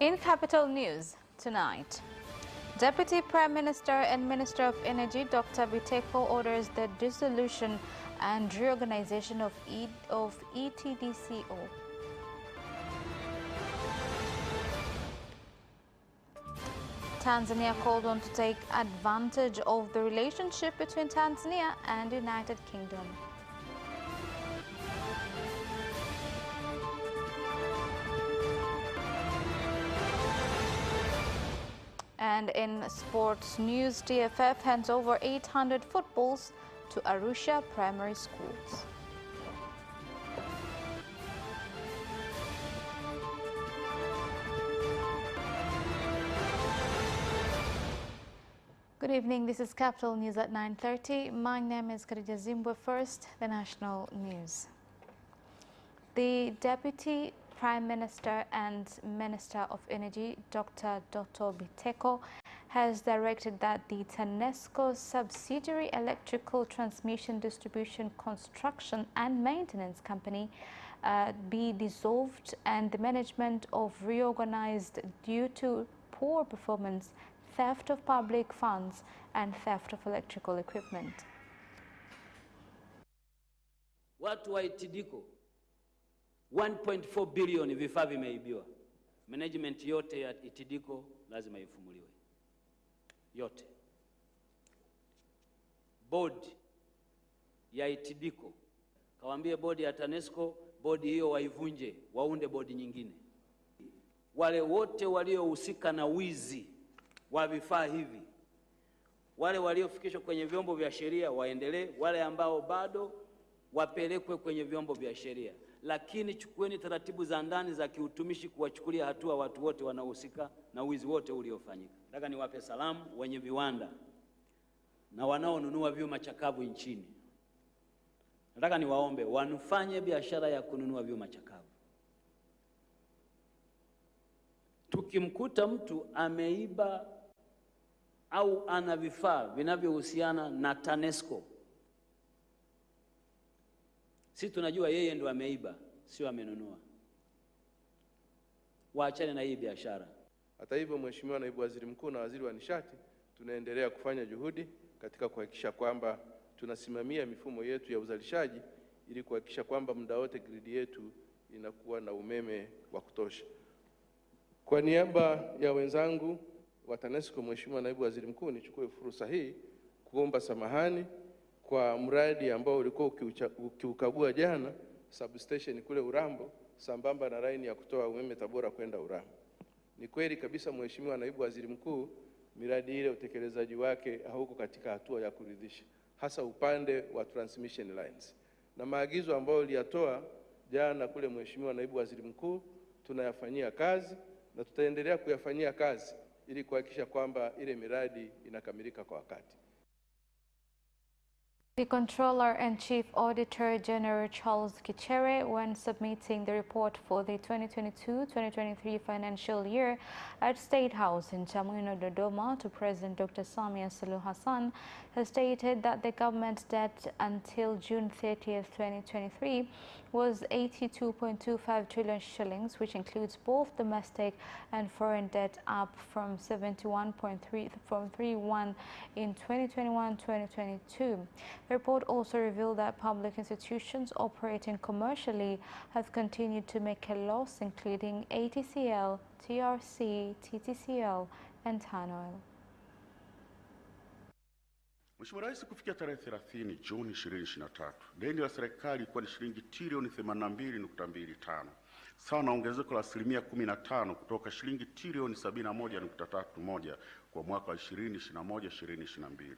In Capital News tonight, Deputy Prime Minister and Minister of Energy Dr. Biteko orders the dissolution and reorganization of ETDCO. Tanzania called on to take advantage of the relationship between Tanzania and United Kingdom. And in sports news, TFF hands over 800 footballs to Arusha primary schools. Good evening, this is Capital News at 9:30. My name is Khadija Zimbwe. First, the national news. The Deputy Prime Minister and Minister of Energy, Dr. Doto Biteko, has directed that the TANESCO subsidiary Electrical Transmission Distribution Construction and Maintenance Company be dissolved and the management of reorganized due to poor performance, theft of public funds and theft of electrical equipment. Watu wa ETDCO 1.4 bilioni vifaa vimeibiwa. Management yote ya ETDCO lazima ifumuliwe. Yote. Board ya ETDCO kawaambie board ya TANESCO, board hiyo waivunje, waunde board nyingine. Wale wote waliohusika na wizi wa vifaa hivi, wale waliofikishwa kwenye vyombo vya sheria waendelee, wale ambao bado wapelekwe kwenye vyombo vya sheria. Lakini chukueni taratibu za ndani za kiutumishi kuwachukulia hatua watu wote wanaohusika na wizi wote uliofanyika. Nataka niwape salamu wenye viwanda na wanaonunua vyuma chakavu nchini. Nataka niwaombe wanufanye biashara ya kununua vyuma chakavu. Tukimkuta mtu ameiba au ana vifaa vinavyohusiana na TANESCO, si tunajua yeye ndo ameiba, sio amenunua. Waachane na hii biashara. Hata hivyo, Mheshimiwa Naibu Waziri Mkuu na Waziri wa Nishati, tunaendelea kufanya juhudi katika kuhakikisha kwamba tunasimamia mifumo yetu ya uzalishaji ili kuhakikisha kwamba muda wote gridi yetu inakuwa na umeme wa kutosha. Kwa niaba ya wenzangu wa TANESCO, Mheshimiwa Naibu Waziri Mkuu, nichukue fursa hii kuomba samahani kwa mradi ambao ulikuwa ukiukagua jana substation kule Urambo sambamba na line ya kutoa umeme Tabora kwenda Urambo. Ni kweli kabisa Mheshimiwa Naibu Waziri Mkuu, miradi ile utekelezaji wake hauko katika hatua ya kuridhisha, hasa upande wa transmission lines. Na maagizo ambayo uliyatoa jana kule Mheshimiwa Naibu Waziri Mkuu tunayafanyia kazi na tutaendelea kuyafanyia kazi ili kuhakikisha kwamba ile miradi inakamilika kwa wakati. The Controller and Chief Auditor General Charles Kichere, when submitting the report for the 2022-2023 financial year at State House in Chamwino, Dodoma to President Dr. Samia Suluhu Hassan, has stated that the government debt until June 30th, 2023 was 82.25 trillion shillings, which includes both domestic and foreign debt, up from 71.31 in 2021-2022. The report also revealed that public institutions operating commercially have continued to make a loss, including ATCL, TRC, TTCL, and TANOIL. Mheshimiwa Rais, kufikia tarehe 30 Juni 2023, deni la serikali ilikuwa ni shilingi trilioni 82.25, sawa na ongezeko la 15% kutoka shilingi trilioni 71.31 kwa mwaka wa 2021-2022.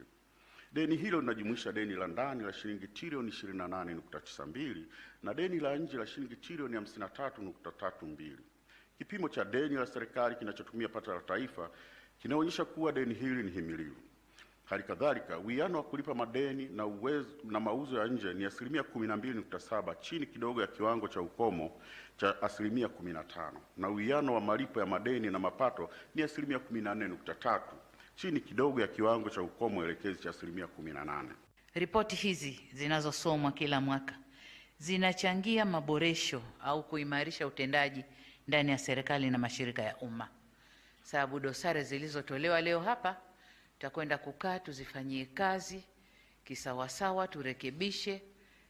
Deni hilo linajumuisha deni la ndani la shilingi trilioni 28.92 na deni la nje la shilingi trilioni 53.32. Kipimo cha deni la serikali kinachotumia pato la taifa kinaonyesha kuwa deni hili ni himilivu. Hali kadhalika, uwiano wa kulipa madeni na mauzo ya nje ni 12.7, chini kidogo ya kiwango cha ukomo cha 15%, na uwiano wa malipo ya madeni na mapato ni 14.3, chini kidogo ya kiwango cha ukomo elekezi cha 18%. Ripoti hizi zinazosomwa kila mwaka zinachangia maboresho au kuimarisha utendaji ndani ya serikali na mashirika ya umma. Sababu dosari zilizotolewa leo hapa tutakwenda kukaa tuzifanyie kazi kisawasawa, turekebishe,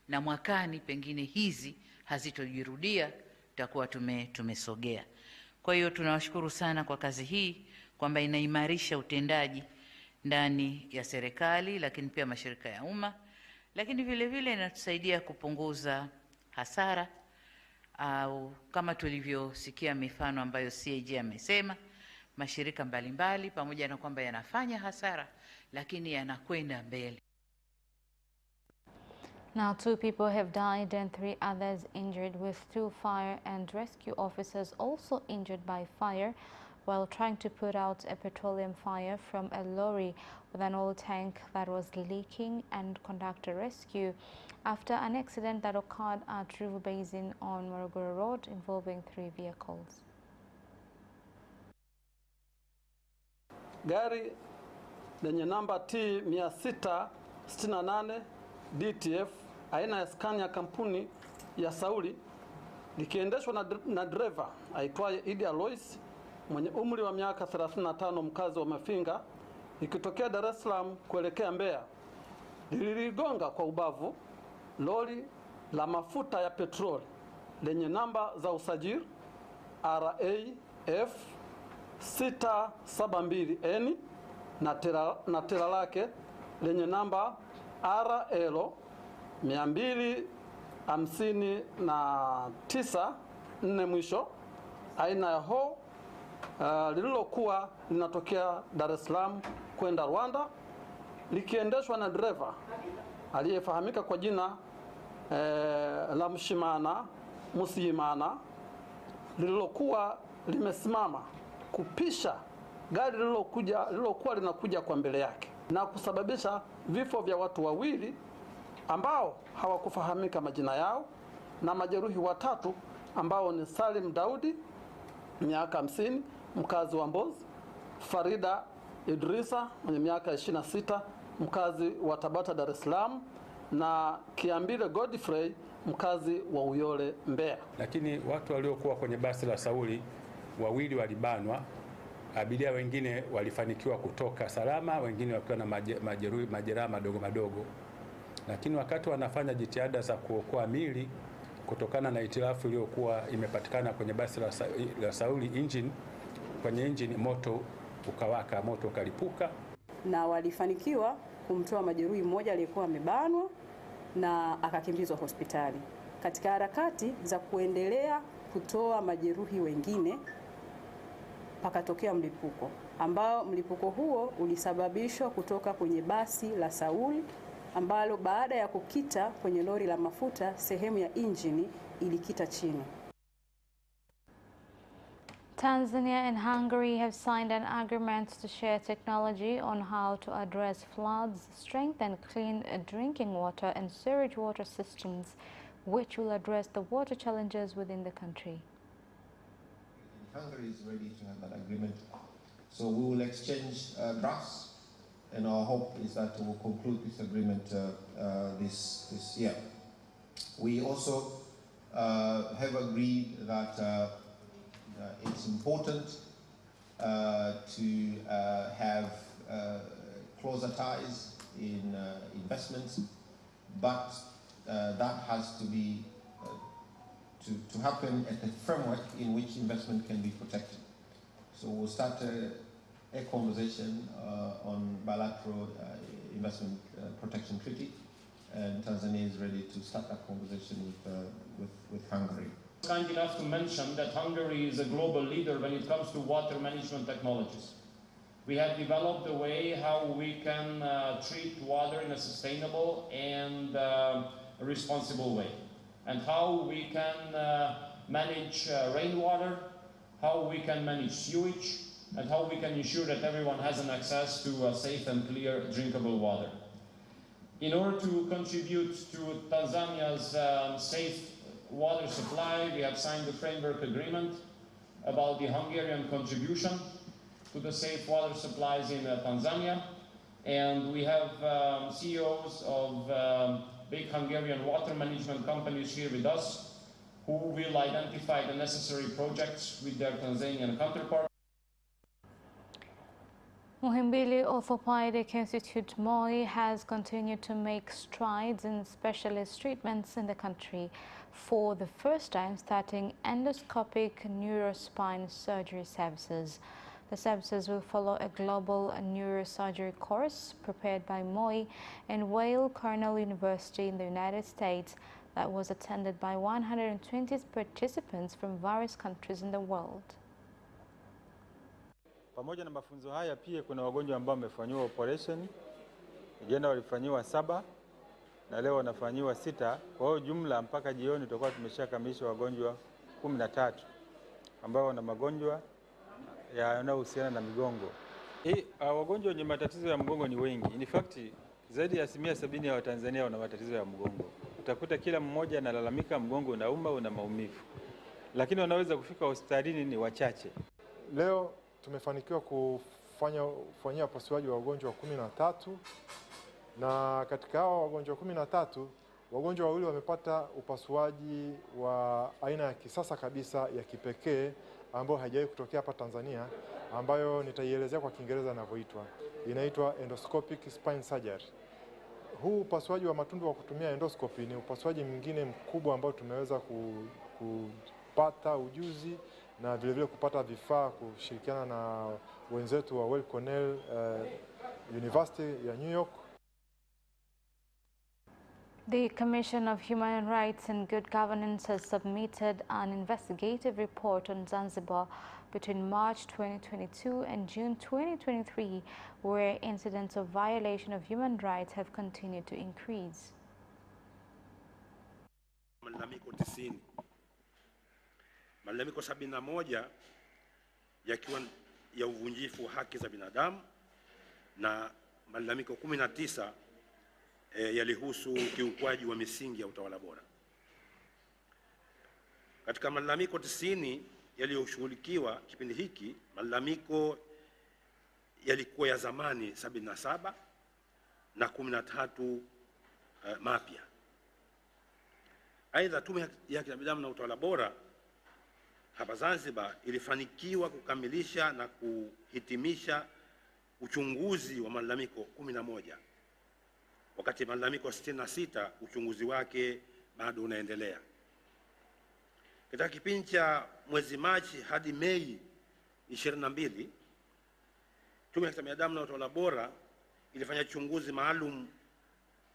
na mwakani pengine hizi hazitojirudia, tutakuwa tumesogea. Kwa hiyo tunawashukuru sana kwa kazi hii, kwamba inaimarisha utendaji ndani ya serikali, lakini pia mashirika ya umma, lakini vile vile inatusaidia kupunguza hasara, au kama tulivyosikia mifano ambayo CAG amesema, mashirika mbalimbali pamoja na kwamba yanafanya hasara, lakini yanakwenda mbele. Now, 2 people have died and 3 others injured, with 2 fire and rescue officers also injured by fire while trying to put out a petroleum fire from a lorry with an oil tank that was leaking and conduct a rescue after an accident that occurred at River Basin on Morogoro Road involving 3 vehicles. Gari lenye namba T 668 DTF aina ya Scania kampuni ya Sauli likiendeshwa na dereva aitwaye Idi Alois mwenye umri wa miaka 35, mkazi wa Mafinga, likitokea Dar es Salaam kuelekea Mbeya, liligonga kwa ubavu lori la mafuta ya petroli lenye namba za usajili RAF 672N na tela lake lenye namba RL 259 4 mwisho aina ya ho lililokuwa linatokea Dar es Salaam kwenda Rwanda, likiendeshwa na dereva aliyefahamika kwa jina la Mshimana Musihimana, lililokuwa limesimama kupisha gari lililokuwa linakuja kwa mbele yake na kusababisha vifo vya watu 2 ambao hawakufahamika majina yao na majeruhi 3 ambao ni Salim Daudi miaka 50, mkazi wa Mbozi, Farida Idrisa mwenye miaka 26, mkazi wa Tabata Dar es Salaam, na Kiambile Godfrey mkazi wa Uyole Mbeya. Lakini watu waliokuwa kwenye basi la Sauli 2 walibanwa, abiria wengine walifanikiwa kutoka salama, wengine wakiwa na majeraha madogo. Lakini wakati wanafanya jitihada za kuokoa mili kutokana na itilafu iliyokuwa imepatikana kwenye basi la Sauli kwenye engine, moto ukawaka, moto ukalipuka, na walifanikiwa kumtoa majeruhi mmoja aliyekuwa amebanwa na akakimbizwa hospitali. Katika harakati za kuendelea kutoa majeruhi wengine, pakatokea mlipuko ambao mlipuko huo ulisababishwa kutoka kwenye basi la Sauli ambalo baada ya kukita kwenye lori la mafuta, sehemu ya injini ilikita chini. Tanzania and Hungary have signed an agreement to share technology on how to address floods, strengthen clean drinking water and sewage water systems, which will address the water challenges within the country. Hungary is ready to have that agreement, so we will exchange drafts, and our hope is that we will conclude this agreement this year. We also have agreed that it's important to have closer ties in investments, but that has to be to happen at a framework in which investment can be protected. So we'll start a conversation on bilateral investment protection treaty, and Tanzania is ready to start that conversation with Hungary. Kind enough to mention that Hungary is a global leader when it comes to water management technologies. We have developed a way how we can treat water in a sustainable and responsible way, and how we can manage rainwater, how we can manage sewage, and how we can ensure that everyone has an access to safe and clear drinkable water. In order to contribute to Tanzania's safe water supply, we have signed the framework agreement about the Hungarian contribution to the safe water supplies in Tanzania, and we have CEOs of big Hungarian water management companies here with us who will identify the necessary projects with their Tanzanian counterparts. Muhimbili Orthopedic Institute MOI has continued to make strides in specialist treatments in the country, for the first time starting endoscopic neurospine surgery services. The services will follow a global neurosurgery course prepared by MOI and Weill Cornell University in the United States that was attended by 120 participants from various countries in the world. Pamoja na mafunzo haya pia kuna wagonjwa ambao wamefanyiwa operation. Jana walifanyiwa 7 na leo wanafanyiwa 6. Kwa hiyo jumla mpaka jioni tutakuwa tumeshakamilisha wagonjwa 13 ambao wana magonjwa yanayohusiana na migongo. Wagonjwa wenye matatizo ya mgongo ni wengi. In fact, zaidi ya 70% ya Watanzania wana matatizo ya mgongo. Utakuta kila mmoja analalamika mgongo unauma, una maumivu. Lakini wanaweza kufika hospitalini ni wachache. Leo tumefanikiwa kufanyia upasuaji wa wagonjwa 13, na katika hao wagonjwa 13, wagonjwa wawili wamepata upasuaji wa aina ya kisasa kabisa ya kipekee ambayo haijawahi kutokea hapa Tanzania, ambayo nitaielezea kwa Kiingereza inavyoitwa. Inaitwa endoscopic spine surgery. Huu upasuaji wa matundu wa kutumia endoscopy ni upasuaji mwingine mkubwa ambao tumeweza kupata ujuzi na vile vile kupata vifaa kushirikiana na wenzetu wa Weill Cornell University ya New York. The Commission of Human Rights and Good Governance has submitted an investigative report on Zanzibar between March 2022 and June 2023, where incidents of violation of human rights have continued to increase. Malalamiko 90. Malalamiko 71 yakiwa ya uvunjifu wa haki za binadamu na malalamiko 19 yalihusu kiukwaji wa misingi ya utawala bora. Katika malalamiko 90 yaliyoshughulikiwa kipindi hiki, malalamiko yalikuwa ya zamani 77 na 13 mapya. Aidha, Tume ya Haki za Binadamu na Utawala Bora hapa Zanzibar ilifanikiwa kukamilisha na kuhitimisha uchunguzi wa malalamiko 11, wakati malalamiko 66 uchunguzi wake bado unaendelea. Katika kipindi cha mwezi Machi hadi Mei 22, Tume ya Haki za Binadamu na Utawala Bora ilifanya uchunguzi maalum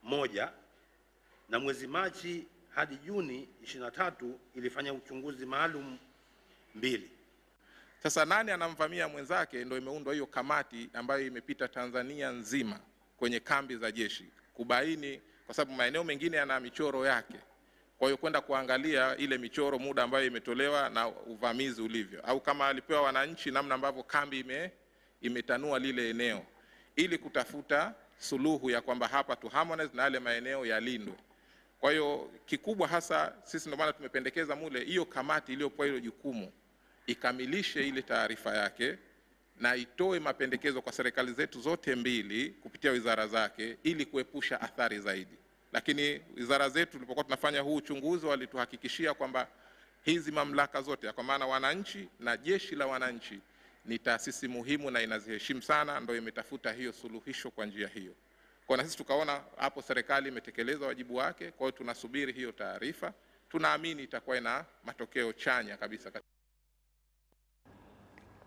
1, na mwezi Machi hadi Juni 23 ilifanya uchunguzi maalum 2. Sasa nani anamvamia mwenzake, ndio imeundwa hiyo kamati ambayo imepita Tanzania nzima kwenye kambi za jeshi kubaini, kwa sababu maeneo mengine yana michoro yake. Kwa hiyo kwenda kuangalia ile michoro, muda ambayo imetolewa na uvamizi ulivyo, au kama alipewa wananchi, namna ambavyo kambi imetanua lile eneo, ili kutafuta suluhu ya kwamba hapa tu harmonize na yale maeneo yalindwe. Kwa hiyo kikubwa hasa sisi ndio maana tumependekeza mule hiyo kamati iliyopewa hilo jukumu ikamilishe ile taarifa yake na itoe mapendekezo kwa serikali zetu zote mbili kupitia wizara zake ili kuepusha athari zaidi. Lakini wizara zetu tulipokuwa tunafanya huu uchunguzi walituhakikishia kwamba hizi mamlaka zote, kwa maana wananchi na jeshi la wananchi, ni taasisi muhimu na inaziheshimu sana, ndio imetafuta hiyo suluhisho kwa njia hiyo. Kwa na sisi tukaona hapo serikali imetekeleza wajibu wake, kwa hiyo tunasubiri hiyo taarifa. Tunaamini itakuwa ina matokeo chanya kabisa.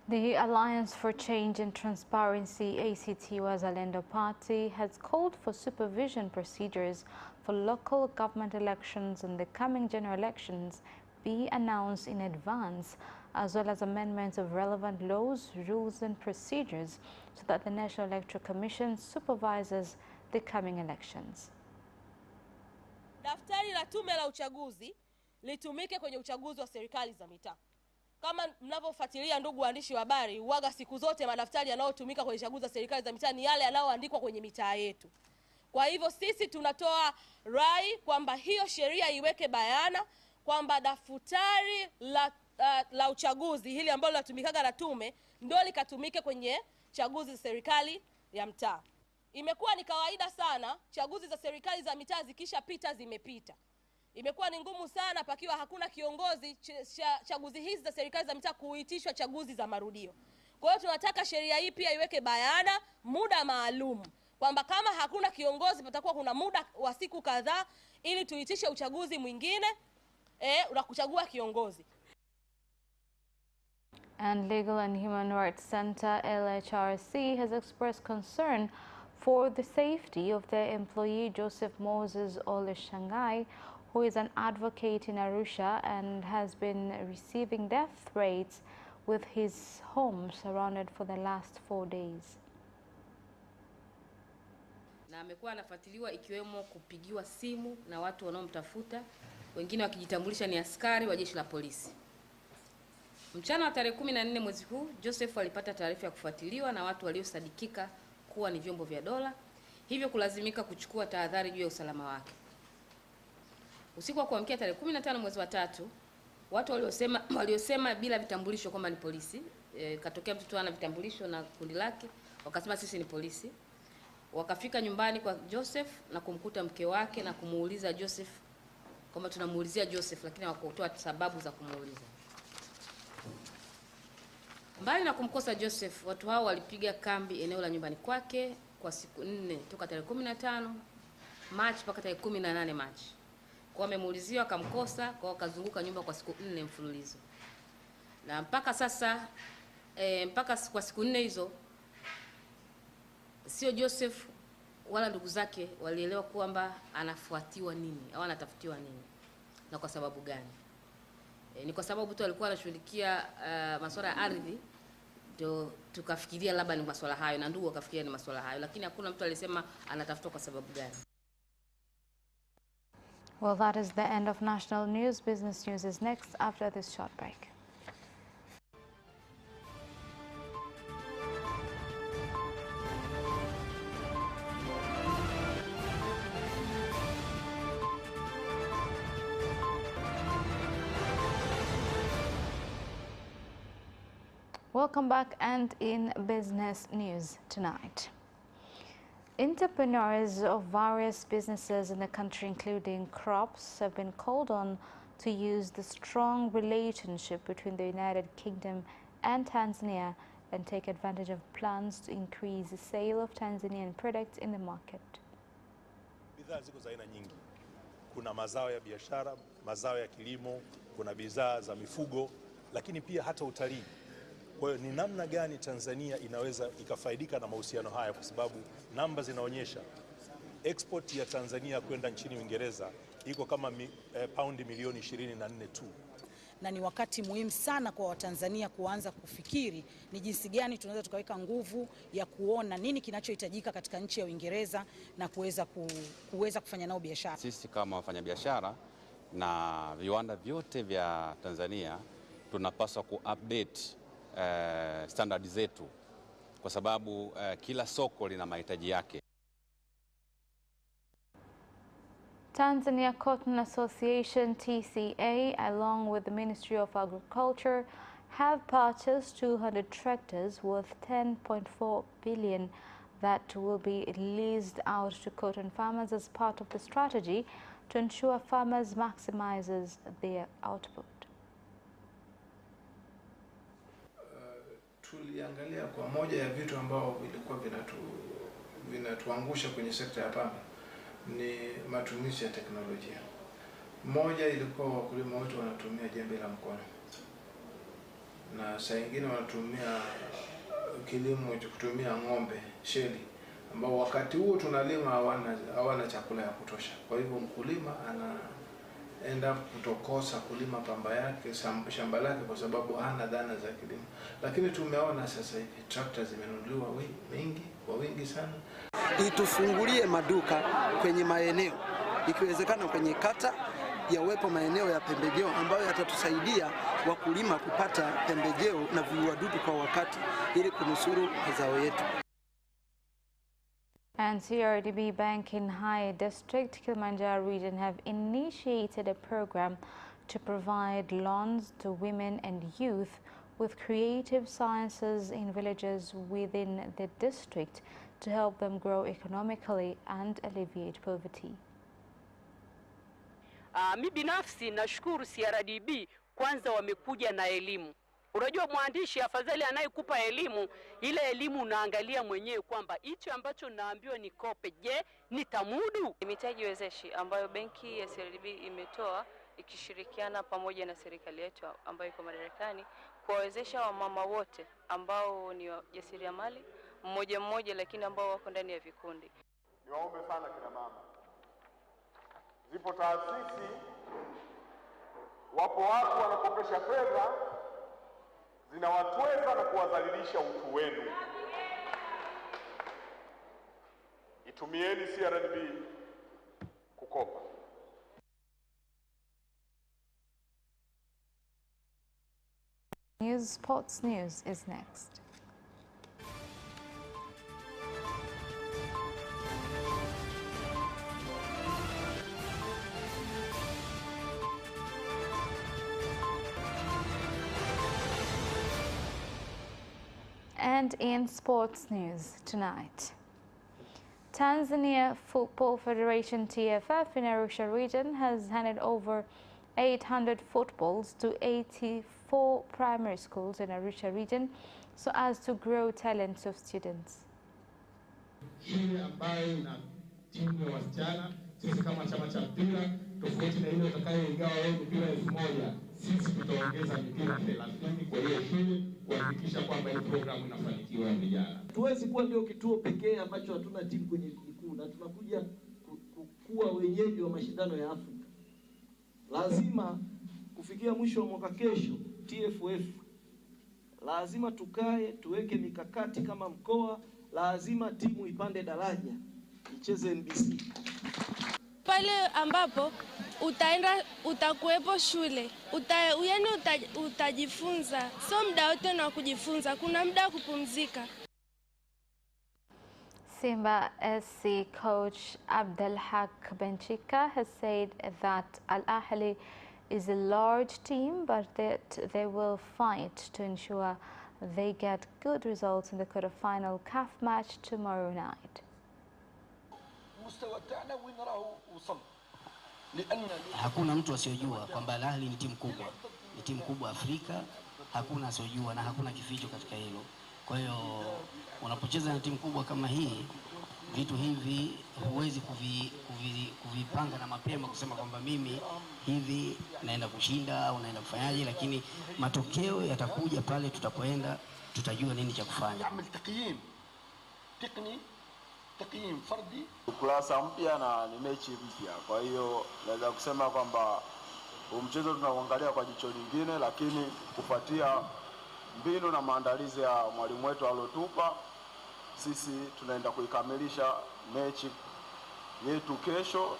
The Alliance for Change and Transparency, ACT Wazalendo Party, has called for supervision procedures for local government elections and the coming general elections be announced in advance, as well as amendments of relevant laws, rules and procedures so that the National Electoral Commission supervises the coming elections. Daftari la Tume la Uchaguzi litumike kwenye uchaguzi wa serikali za mitaa. Kama mnavyofuatilia ndugu waandishi wa habari, uwaga siku zote madaftari yanayotumika kwenye chaguzi za serikali za mitaa ni yale yanayoandikwa kwenye mitaa yetu. Kwa hivyo sisi tunatoa rai kwamba hiyo sheria iweke bayana kwamba daftari la uchaguzi hili ambalo linatumikaga na tume ndio likatumike kwenye chaguzi za serikali ya mtaa. Imekuwa ni kawaida sana chaguzi za serikali za mitaa zikishapita zimepita. Imekuwa ni ngumu sana pakiwa hakuna kiongozi chaguzi hizi za serikali za mitaa kuitishwa chaguzi za marudio. Kwa hiyo tunataka sheria hii pia iweke bayana muda maalum kwamba kama hakuna kiongozi patakuwa kuna muda wa siku kadhaa ili tuitishe uchaguzi mwingine na kuchagua kiongozi. And Legal and Human Rights Center LHRC has expressed concern for the safety of their employee Joseph Moses Ole Shangai, who is an advocate in Arusha and has been receiving death threats with his home surrounded for the last 4 days. Na amekuwa anafuatiliwa ikiwemo kupigiwa simu na watu wanaomtafuta, wengine wakijitambulisha ni askari wa jeshi la polisi. Mchana wa tarehe 14 mwezi huu, Joseph alipata taarifa ya kufuatiliwa na watu waliosadikika kuwa ni vyombo vya dola, hivyo kulazimika kuchukua tahadhari juu ya usalama wake. Usiku wa kuamkia tarehe 15 mwezi wa 3, watu waliosema bila vitambulisho kwamba ni polisi, katokea mtoto ana vitambulisho na kundi lake, wakasema sisi ni polisi. Wakafika nyumbani kwa Joseph na kumkuta mke wake na kumuuliza Joseph kwamba tunamuulizia Joseph, lakini hawakutoa sababu za kumuuliza. Mbali na kumkosa Joseph, watu hao walipiga kambi eneo la nyumbani kwake kwa siku 4 toka tarehe 15 Machi mpaka tarehe 18 Machi. Kwa wamemuulizia akamkosa, kwa wakazunguka nyumba kwa siku 4 mfululizo. Na mpaka sasa mpaka kwa siku 4 hizo sio Joseph wala ndugu zake walielewa kwamba anafuatiwa nini au anatafutiwa nini na kwa sababu gani. Ni kwa sababu tu alikuwa anashughulikia masuala ya ardhi, ndio tukafikiria labda ni masuala hayo, na ndugu wakafikiria ni masuala hayo, lakini hakuna mtu alisema anatafutwa kwa sababu gani. Well, that is the end of national news. Business news is next after this short break. Welcome back, and in business news tonight. Entrepreneurs of various businesses in the country, including crops, have been called on to use the strong relationship between the United Kingdom and Tanzania and take advantage of plans to increase the sale of Tanzanian products in the market. Bidhaa ziko za aina nyingi. Kuna mazao ya biashara, mazao ya kilimo, kuna bidhaa za mifugo, lakini pia hata utalii. Kwa hiyo ni namna gani Tanzania inaweza ikafaidika na mahusiano haya, kwa sababu namba zinaonyesha export ya Tanzania kwenda nchini Uingereza iko kama paundi milioni 24 tu. Na ni wakati muhimu sana kwa Watanzania kuanza kufikiri ni jinsi gani tunaweza tukaweka nguvu ya kuona nini kinachohitajika katika nchi ya Uingereza na kuweza kufanya nao biashara. Sisi kama wafanyabiashara na viwanda vyote vya Tanzania tunapaswa kuupdate standard zetu, kwa sababu kila soko lina mahitaji yake. Tanzania Cotton Association TCA, along with the Ministry of Agriculture, have purchased 200 tractors worth 10.4 billion that will be leased out to cotton farmers as part of the strategy to ensure farmers maximizes their output. Tuliangalia kwa moja ya vitu ambao vilikuwa vinatuangusha kwenye sekta ya pamba ni matumizi ya teknolojia. Moja ilikuwa wakulima wetu wanatumia jembe la mkono, na saa nyingine wanatumia kilimo cha kutumia ng'ombe sheli, ambao wakati huo tunalima hawana chakula ya kutosha. Kwa hivyo mkulima anaenda kutokosa kulima pamba yake, shamba lake, kwa sababu hana dhana za kilimo. Lakini tumeona sasa hivi trakta zimenunuliwa kwa wingi sana. Itufungulie maduka kwenye maeneo, ikiwezekana kwenye kata yawepo maeneo ya pembejeo ambayo yatatusaidia wakulima kupata pembejeo na viuadudu kwa wakati ili kunusuru mazao yetu. And CRDB Bank in Hai District, Kilimanjaro region have initiated a program to provide loans to women and youth with creative sciences in villages within the district to help them grow economically and alleviate poverty. Mi binafsi nashukuru CRDB, kwanza wamekuja na elimu. Unajua mwandishi, afadhali anayekupa elimu, ile elimu unaangalia mwenyewe kwamba hicho ambacho naambiwa nikope, je, nitamudu? Mitaji wezeshi ambayo benki ya CRDB imetoa ikishirikiana pamoja na serikali yetu ambayo iko madarakani, kuwawezesha wamama wote ambao ni wajasiriamali mmoja mmoja, lakini ambao wako ndani ya vikundi. Niwaombe sana kina mama, zipo taasisi, wapo watu wanakopesha fedha zinawatweza na kuwadhalilisha utu wenu. Itumieni CRDB kukopa. Sports news is next. And in sports news tonight, Tanzania Football Federation TFF in Arusha region has handed over 800 footballs to 84 primary schools in Arusha region so as to grow talents of students. Shule ambayo ina timu ya wasichana, sisi kama chama cha mpira, tofauti na ile utakayoingawa wewe mipira 1000, sisi tutaongeza mipira 30 kwa hiyo shule kuhakikisha kwamba ile programu inafanikiwa vijana. Tuwezi kuwa ndio kituo pekee ambacho hatuna timu kwenye ligi kuu na tunakuja kuwa wenyeji wa mashindano ya Afrika. Lazima kufikia mwisho wa mwaka kesho, TFF lazima tukae tuweke mikakati kama mkoa, lazima timu ipande daraja icheze NBC. Pale ambapo utakuwepo shule, utajifunza, sio muda wote na kujifunza, kuna muda wa kupumzika. Simba SC coach Abdelhak Benchika has said that Al Ahly is a large team, but that they will fight to ensure they get good results in the quarter-final CAF match tomorrow night. Hakuna mtu asiyojua kwamba Al Ahly ni timu kubwa Afrika, hakuna asiyojua na hakuna kificho katika hilo. Kwa hiyo unapocheza na timu kubwa kama hii, vitu hivi huwezi kuvipanga na mapema kusema kwamba mimi hivi naenda kushinda au naenda kufanyaje, lakini matokeo yatakuja pale tutapoenda, tutajua nini cha kufanya. Takim fardi ukurasa mpya na ni mechi mpya. Kwa hiyo naweza kusema kwamba mchezo tunauangalia kwa jicho lingine, lakini kufuatia mbinu na maandalizi ya mwalimu wetu alotupa, sisi tunaenda kuikamilisha mechi yetu kesho.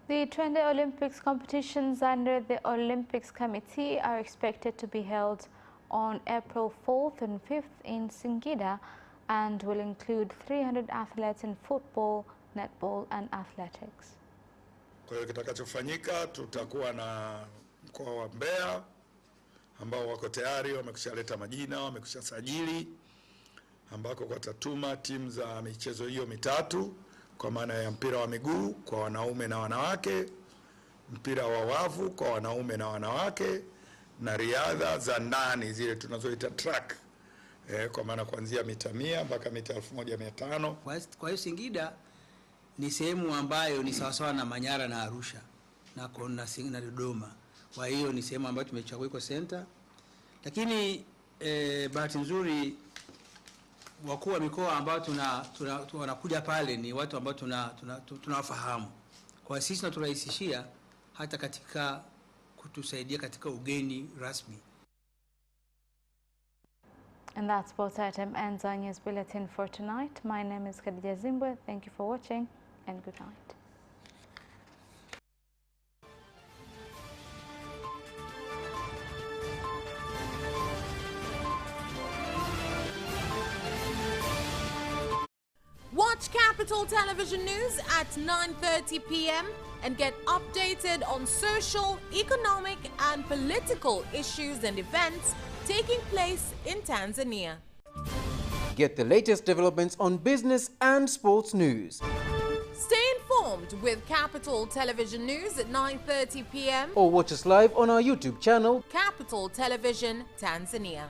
The 20 Olympics competitions under the Olympics Committee are expected to be held on April 4th and 5th in Singida and will include 300 athletes in football, netball and athletics. Kwa hiyo kitakachofanyika, tutakuwa na mkoa wa Mbeya ambao wako tayari wamekushaleta majina, wamekushasajili, ambako watatuma timu za michezo hiyo mitatu, kwa maana ya mpira wa miguu kwa wanaume na wanawake, mpira wa wavu kwa wanaume na wanawake, na riadha za ndani zile tunazoita track, kwa maana kuanzia mita 100 mpaka mita 1500. Kwa hiyo Singida ni sehemu ambayo ni sawasawa na Manyara na Arusha na Dodoma. Kwa hiyo ni sehemu ambayo tumechagua iko center. Lakini bahati nzuri wakuu wa mikoa ambao wanakuja pale ni watu ambao tunawafahamu. Kwa sisi tunaturahisishia hata katika kutusaidia katika ugeni rasmi. And that sports item ends our news bulletin for tonight. My name is Khadija Zimbwe. Thank you for watching and good night. Watch Capital Television News at 9:30 p.m. and get updated on social, economic and political issues and events taking place in Tanzania. Get the latest developments on business and sports news. Stay informed subscribed with Capital Television News at 9:30 p.m. Or watch us live on our YouTube channel, Capital Television Tanzania.